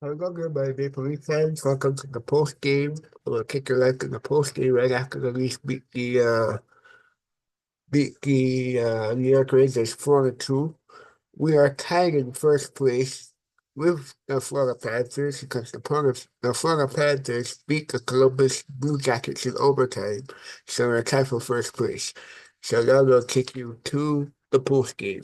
Hello, my Maple Leaf fans. Welcome to the post game. We'll kick your life in the post game right after the Leafs beat the New York Rangers 4-2. We are tied in first place with the Florida Panthers because the Florida Panthers beat the Columbus Blue Jackets in overtime, so we're tied for first place. So now we'll kick you to the post game.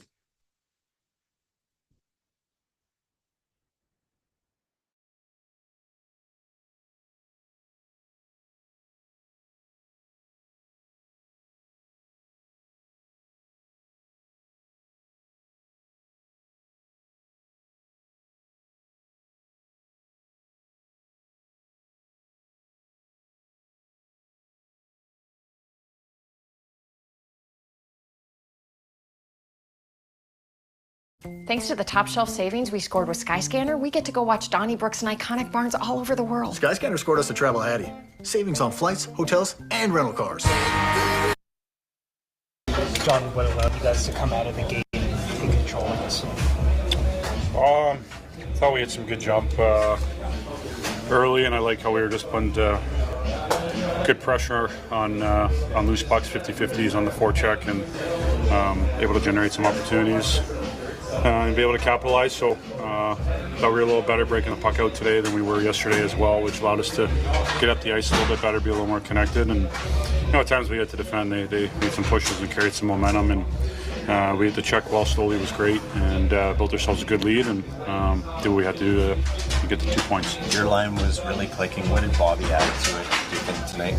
Thanks to the top shelf savings we scored with Skyscanner, we get to go watch Donnybrooks and iconic barns all over the world. Skyscanner scored us a travel Hattie. Savings on flights, hotels, and rental cars. John, what allowed you guys to come out of the gate and take control of this? Thought we had some good jump early, and I like how we were just putting good pressure on loose pucks, 50-50s on the forecheck, and able to generate some opportunities and be able to capitalize. So thought we were a little better breaking the puck out today than we were yesterday as well, which allowed us to get up the ice a little bit better, be a little more connected. And at times we had to defend. They made some pushes and carried some momentum, and we had to check well slowly. It was great, and built ourselves a good lead and did what we had to do to get the 2 points. Your line was really clicking. What did Bobby add to it, do you think, tonight?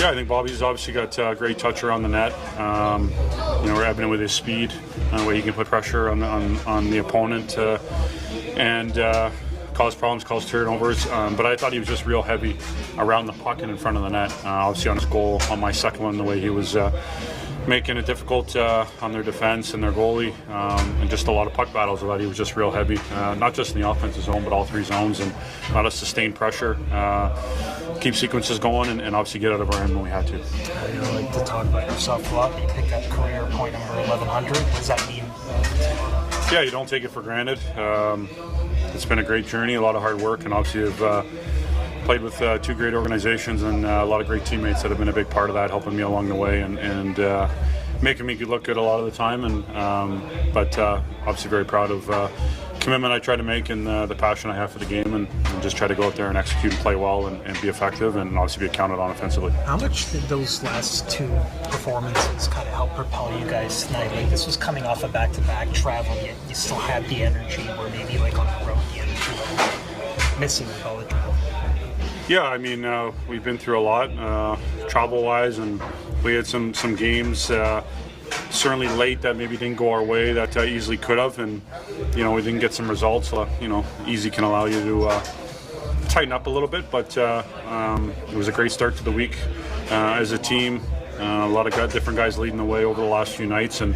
Yeah, I think Bobby's obviously got a great touch around the net. We're evident with his speed, where he can put pressure on the opponent and cause problems, cause turnovers. But I thought he was just real heavy around the puck and in front of the net. Obviously on his goal, on my second one, the way he was making it difficult on their defense and their goalie, and just a lot of puck battles. I thought he was just real heavy, not just in the offensive zone, but all three zones, and allowed us to sustain pressure, keep sequences going, and obviously get out of our end when we had to. You like to talk about yourself a lot. You picked up career point number 1100. What does that mean? Yeah, you don't take it for granted. It's been a great journey, a lot of hard work, and obviously have played with two great organizations and a lot of great teammates that have been a big part of that, helping me along the way and making me look good a lot of the time. But obviously very proud of commitment I try to make and the passion I have for the game, and just try to go out there and execute and play well and be effective, and obviously be counted on offensively. How much did those last two performances kind of help propel you guys tonight? Like, this was coming off a back-to-back travel, yet you still had the energy, where maybe like on the road the energy was missing with all the travel. Yeah, I mean, we've been through a lot travel-wise, and we had some games certainly late that maybe didn't go our way that easily could have, and we didn't get some results. Easy can allow you to tighten up a little bit, but it was a great start to the week as a team. A lot of different guys leading the way over the last few nights, and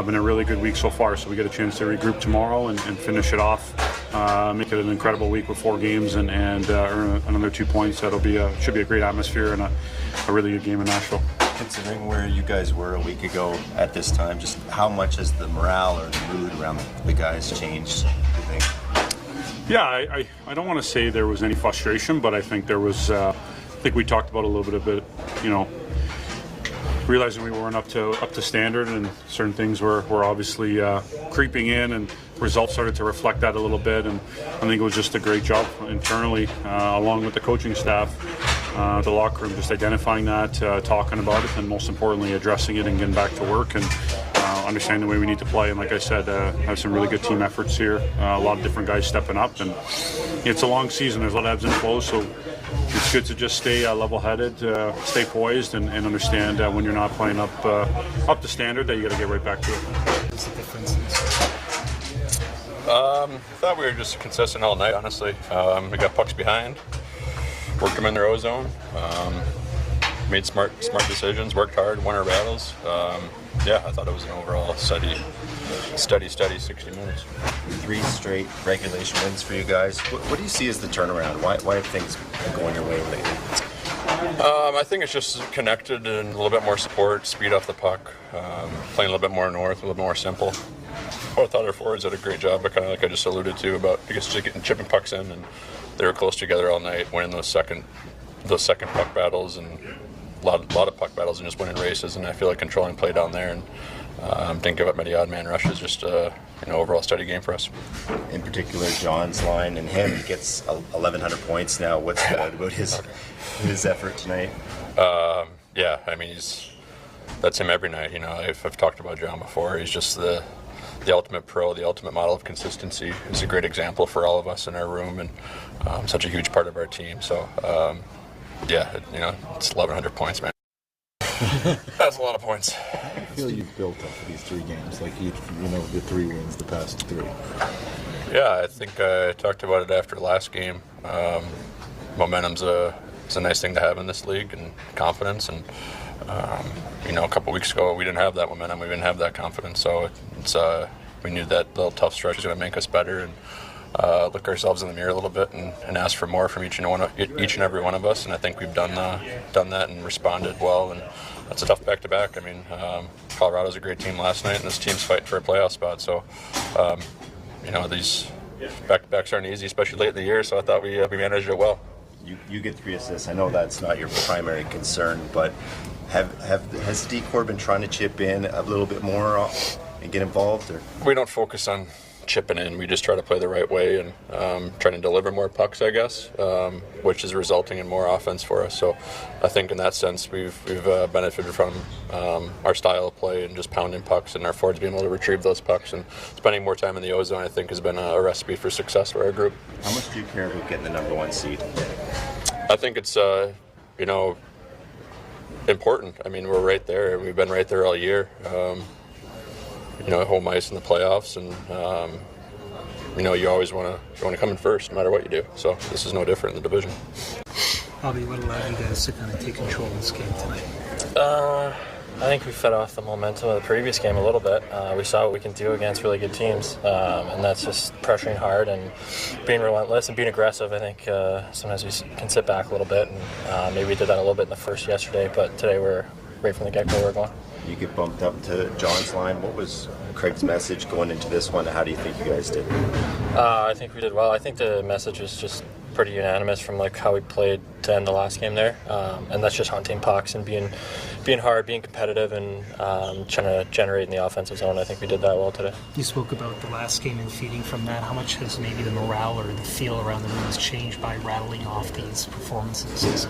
been a really good week so far. So we get a chance to regroup tomorrow and finish it off, make it an incredible week with 4 games and earn another 2 points. Should be a great atmosphere and a really good game in Nashville. Considering where you guys were a week ago at this time, just how much has the morale or the mood around the guys changed, do you think? Yeah, I don't want to say there was any frustration, but I think there was. I think we talked about a little bit, realizing we weren't up to standard, and certain things were obviously creeping in, and results started to reflect that a little bit. And I think it was just a great job internally, along with the coaching staff, the locker room, just identifying that, talking about it, and most importantly, addressing it and getting back to work and understanding the way we need to play. And like I said, have some really good team efforts here. A lot of different guys stepping up, and it's a long season. There's a lot of ebbs and flows, so it's good to just stay level-headed, stay poised, and understand when you're not playing up to standard that you got to get right back to it. What's the difference? I thought we were just consistent all night, honestly. We got pucks behind, worked them in their ozone, made smart decisions, worked hard, won our battles. I thought it was an overall steady 60 minutes. 3 straight regulation wins for you guys. What do you see as the turnaround? Why have things been going your way lately? I think it's just connected and a little bit more support, speed off the puck, playing a little bit more north, a little bit more simple. Well, I thought our forwards did a great job, but kind of like I just alluded to about, I guess, just getting chipping pucks in, and they were close together all night, winning those second puck battles, and a lot of puck battles, and just winning races. And I feel like controlling play down there, and didn't give up many odd man rushes. Just overall steady game for us. In particular, John's line and him, he gets 1,100 points now. What's that about his effort tonight? Yeah, I mean, that's him every night. I've talked about John before. He's just the ultimate pro, the ultimate model of consistency. He's a great example for all of us in our room, and such a huge part of our team. So, it's 1,100 points, man. That's a lot of points. I feel you've built up for these 3 games, like the 3 wins, the past 3. Yeah, I think I talked about it after last game. Momentum's it's a nice thing to have in this league, and confidence. And a couple weeks ago we didn't have that momentum, we didn't have that confidence. So we knew that little tough stretch was going to make us better, and look ourselves in the mirror a little bit and ask for more from each and every one of us. And I think we've done that and responded well. And that's a tough back-to-back. I mean, Colorado's a great team last night, and this team's fighting for a playoff spot. So, these back-to-backs aren't easy, especially late in the year. So I thought we managed it well. You get 3 assists. I know that's not your primary concern, but has the decor been trying to chip in a little bit more and get involved? Or? We don't focus on chipping in. We just try to play the right way and trying to deliver more pucks, I guess, which is resulting in more offense for us. So I think in that sense we've benefited from our style of play and just pounding pucks, and our forwards being able to retrieve those pucks, and spending more time in the O-zone, I think, has been a recipe for success for our group. How much do you care about getting the number 1 seed? I think it's important. I mean, we're right there. We've been right there all year. Home ice in the playoffs, and you always want to come in first, no matter what you do. So this is no different in the division. Bobby, what allowed you guys to kind of take control of this game tonight? I think we fed off the momentum of the previous game a little bit. We saw what we can do against really good teams, and that's just pressuring hard and being relentless and being aggressive. I think sometimes we can sit back a little bit, and maybe we did that a little bit in the first yesterday, but today we're right from the get-go we're going. You get bumped up to John's line. What was Craig's message going into this one? How do you think you guys did? I think we did well. I think the message was just pretty unanimous from how we played to end the last game there, and that's just hunting pucks and being hard, being competitive, and trying to generate in the offensive zone. I think we did that well today. You spoke about the last game and feeding from that. How much has maybe the morale or the feel around the room has changed by rattling off these performances?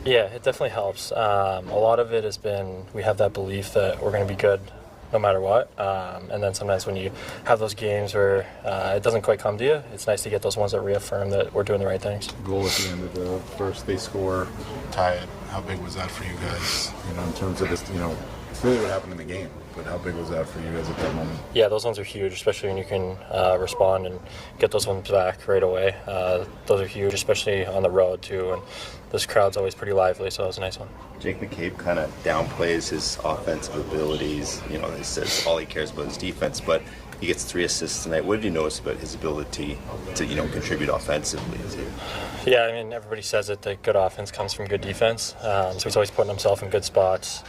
Yeah, it definitely helps. A lot of it has been we have that belief that we're going to be good no matter what. And then sometimes when you have those games where it doesn't quite come to you, it's nice to get those ones that reaffirm that we're doing the right things. Goal at the end of the first, they score, tie it. How big was that for you guys? In terms of this, really what happened in the game, but how big was that for you guys at that moment? Yeah, those ones are huge, especially when you can respond and get those ones back right away. Those are huge, especially on the road too, and this crowd's always pretty lively, so it was a nice one. Jake McCabe kind of downplays his offensive abilities. He says all he cares about is defense, but he gets 3 assists tonight. What did you notice about his ability to contribute offensively? Yeah, I mean, everybody says it, that good offense comes from good defense. So he's always putting himself in good spots,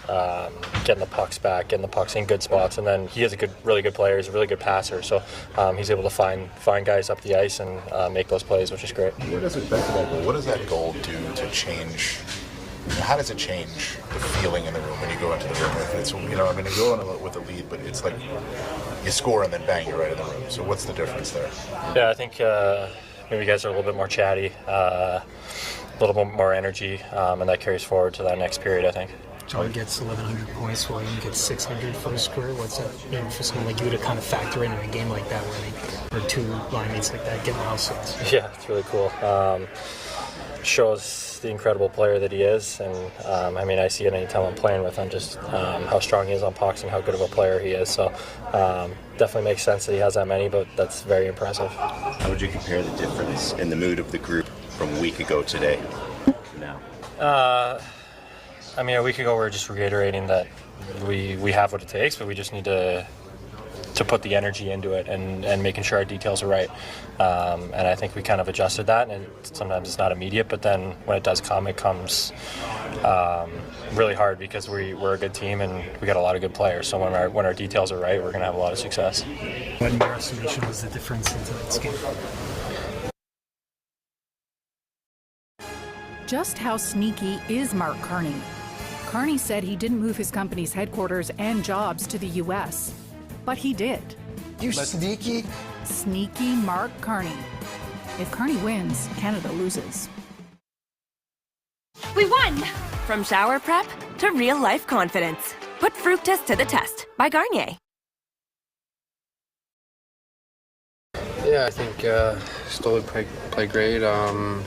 getting the pucks back, getting the pucks in good spots, and then he is a really good player. He's a really good passer, so he's able to find guys up the ice and make those plays, which is great. What does that goal do to change? How does it change the feeling in the room when you go into the room? If it's you go in with a lead, but it's like you score and then bang, you're right in the room. So what's the difference there? Yeah, I think maybe you guys are a little bit more chatty, a little bit more energy, and that carries forward to that next period, I think. John gets 1,100 points, William gets 600 for his career. What's that for someone like you to kind of factor in a game like that where 2 line mates like that get milestones? Yeah, it's really cool. Shows the incredible player that he is, and I see it anytime I'm playing with him, just how strong he is on pucks and how good of a player he is. So definitely makes sense that he has that many, but that's very impressive. How would you compare the difference in the mood of the group from a week ago today to now? A week ago we were just reiterating that we have what it takes, but we just need to put the energy into it and making sure our details are right. And I think we kind of adjusted that, and sometimes it's not immediate, but then when it does come, it comes really hard because we're a good team and we got a lot of good players. So when our details are right, we're going to have a lot of success. What in your estimation was the difference in tonight's game? Just how sneaky is Mark Carney? Carney said he didn't move his company's headquarters and jobs to the U.S., but he did. You're sneaky? Sneaky Mark Carney. If Carney wins, Canada loses. We won! From shower prep to real-life confidence. Put Fructis to the test by Garnier. Yeah, I think still play great, and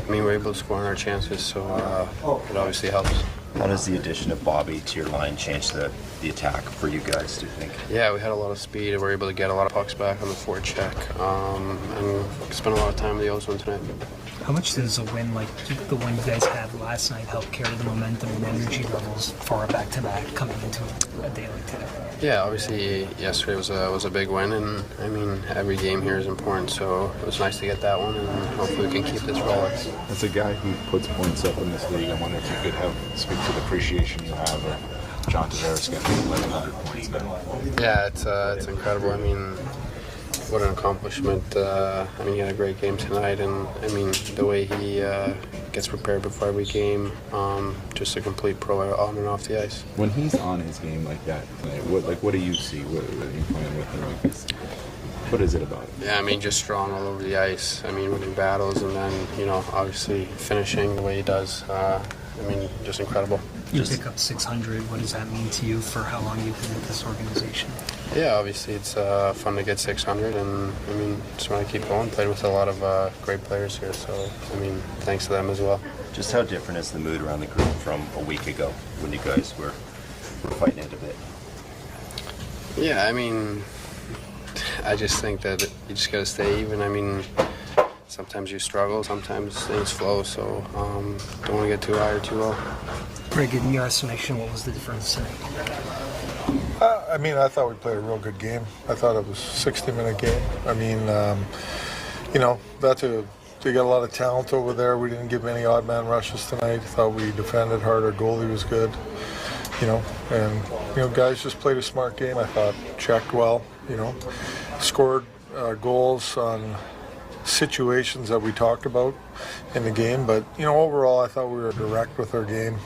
I mean, we're able to score on our chances, so it obviously helps. How does the addition of Bobby to your line change the attack for you guys, do you think? Yeah, we had a lot of speed, and we were able to get a lot of pucks back on the forecheck, and spent a lot of time in the ozone tonight. How much does a win like the one you guys had last night help carry the momentum and energy levels for a back-to-back coming into a day like today? Yeah, obviously yesterday was a big win, and I mean every game here is important, so it was nice to get that one, and hopefully we can keep this rolling. As a guy who puts points up in this league, I wonder if you could speak to the appreciation you have of John Tavares getting 1,100 points now. Yeah, it's incredible. I mean, what an accomplishment. I mean, he had a great game tonight, and I mean, the way he gets prepared before every game, just a complete pro on and off the ice. When he's on his game like that, what do you see when you're playing with him like this? What is it about him? Yeah, I mean, just strong all over the ice. I mean, winning battles, and then, obviously finishing the way he does. I mean, just incredible. You pick up 600. What does that mean to you for how long you've been with this organization? Yeah, obviously it's fun to get 600, and I mean, just want to keep going. Played with a lot of great players here, so I mean, thanks to them as well. Just how different is the mood around the group from a week ago when you guys were fighting it a bit? Yeah, I mean, I just think that you just got to stay even. I mean, sometimes you struggle, sometimes things flow, so don't want to get too high or too low. Greg, in your estimation, what was the difference tonight? I mean, I thought we played a real good game. I thought it was a 60-minute game. I mean, they got a lot of talent over there. We didn't give any odd man rushes tonight. I thought we defended hard. Our goalie was good, and guys just played a smart game. I thought checked well, scored goals on situations that we talked about in the game. But overall, I thought we were direct with our game.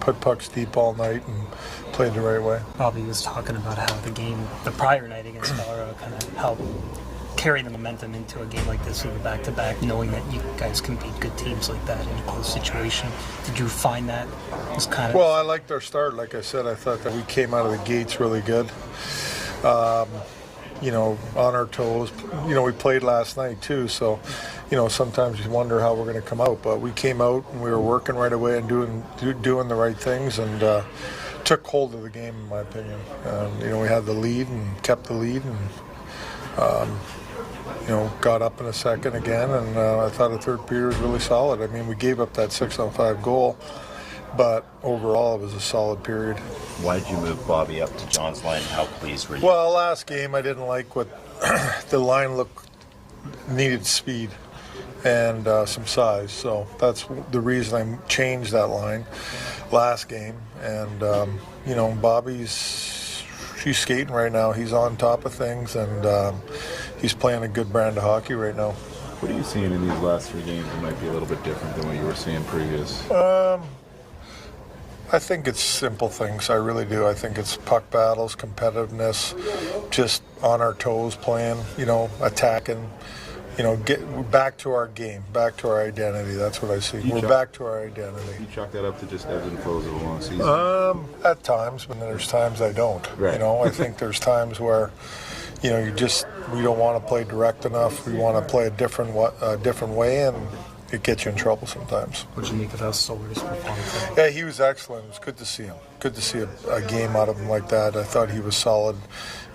Put pucks deep all night and played the right way. Bobby was talking about how the prior night against Colorado kind of helped carry the momentum into a game like this with a back-to-back, knowing that you guys can beat good teams like that in a close situation. Did you find that was kind of... Well, I liked our start. Like I said, I thought that we came out of the gates really good. On our toes. We played last night too, so, sometimes you wonder how we're going to come out. But we came out and we were working right away and doing the right things, and took hold of the game, in my opinion. We had the lead and kept the lead, and got up in a second again. And I thought the third period was really solid. I mean, we gave up that 6-on-5 goal, but overall it was a solid period. Why did you move Bobby up to John's line? How pleased were you? Well, last game I didn't like what the line needed speed and some size, so that's the reason I changed that line last game. And Bobby's skating right now. He's on top of things, and he's playing a good brand of hockey right now. What are you seeing in these last 3 games that might be a little bit different than what you were seeing previous? I think it's simple things. I really do. I think it's puck battles, competitiveness, just on our toes playing, attacking, get back to our game, back to our identity. That's what I see. We're back to our identity. You chalk that up to just ebbs and flows of a long season? At times, but there's times I don't. Right. I think there's times where, we don't want to play direct enough. We want to play a different way, and it gets you in trouble sometimes. What did you make of how Stolar's performance? Yeah, he was excellent. It was good to see him. Good to see a game out of him like that. I thought he was solid.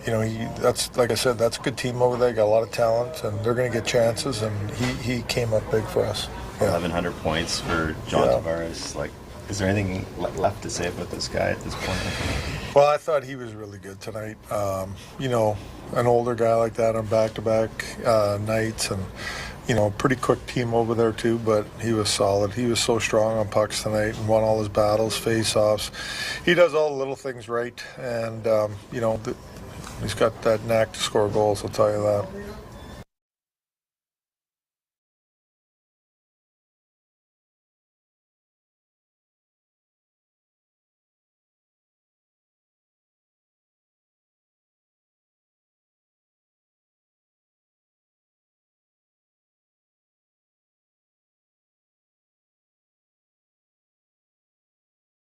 That's like I said, that's a good team over there. Got a lot of talent, and they're going to get chances. And he came up big for us. Yeah. 1,100 points for John Tavares. Is there anything left to say about this guy at this point? Well, I thought he was really good tonight. You know, an older guy like that on back-to-back nights, and you know, pretty quick team over there too, but he was solid. He was so strong on pucks tonight and won all his battles, face-offs. He does all the little things right, and you know, he's got that knack to score goals, I'll tell you that.